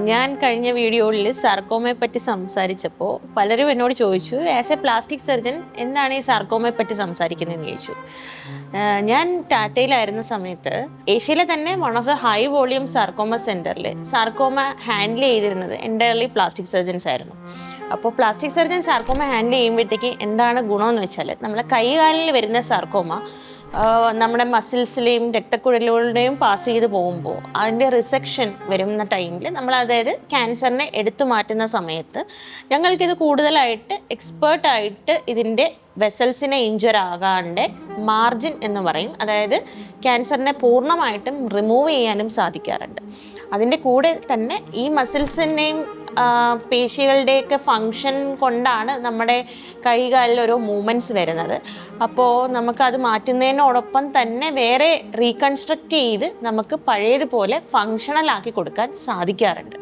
ഞാൻ കഴിഞ്ഞ വീഡിയോയിൽ സാർക്കോമയെ പറ്റി സംസാരിച്ചപ്പോൾ പലരും എന്നോട് ചോദിച്ചു, ആസ് എ പ്ലാസ്റ്റിക് സർജൻ എന്താണ് ഈ സാർക്കോമയെ പറ്റി സംസാരിക്കുന്നതെന്ന് ചോദിച്ചു. ഞാൻ ടാറ്റയിലായിരുന്ന സമയത്ത് ഏഷ്യയിലെ തന്നെ one of the high volume sarcoma സെൻറ്ററിൽ സാർക്കോമ ഹാൻഡിൽ ചെയ്തിരുന്നത് എൻ്റയർലി പ്ലാസ്റ്റിക് സർജൻസ് ആയിരുന്നു. അപ്പോൾ പ്ലാസ്റ്റിക് സർജൻ സാർക്കോമ ഹാൻഡിൽ ചെയ്യുമ്പോഴത്തേക്ക് എന്താണ് ഗുണമെന്ന് വെച്ചാൽ, നമ്മളെ കൈകാലിൽ വരുന്ന സാർക്കോമ നമ്മുടെ മസിൽസിലെയും രക്തക്കുഴലുകളുടെയും പാസ് ചെയ്ത് പോകുമ്പോൾ അതിൻ്റെ റിസെക്ഷൻ വരുന്ന ടൈമിൽ നമ്മൾ, അതായത് ക്യാൻസറിനെ എടുത്തു മാറ്റുന്ന സമയത്ത് ഞങ്ങൾക്കിത് കൂടുതലായിട്ട് എക്സ്പേർട്ടായിട്ട് ഇതിൻ്റെ വെസൽസിനെ ഇഞ്ചർ ആകാണ്ട് മാർജിൻ എന്ന് പറയും, അതായത് ക്യാൻസറിനെ പൂർണ്ണമായിട്ടും റിമൂവ് ചെയ്യാനും സാധിക്കാറുണ്ട്. അതിൻ്റെ കൂടെ തന്നെ ഈ മസിൽസിൻ്റെയും പേശികളുടെയൊക്കെ ഫങ്ഷൻ കൊണ്ടാണ് നമ്മുടെ കൈകാലിൽ ഓരോ മൂവ്മെൻറ്റ്സ് വരുന്നത്. അപ്പോൾ നമുക്കത് മാറ്റുന്നതിനോടൊപ്പം തന്നെ വേറെ റീകൺസ്ട്രക്റ്റ് ചെയ്ത് നമുക്ക് പഴയതുപോലെ ഫങ്ഷണൽ ആക്കി കൊടുക്കാൻ സാധിക്കാറുണ്ട്.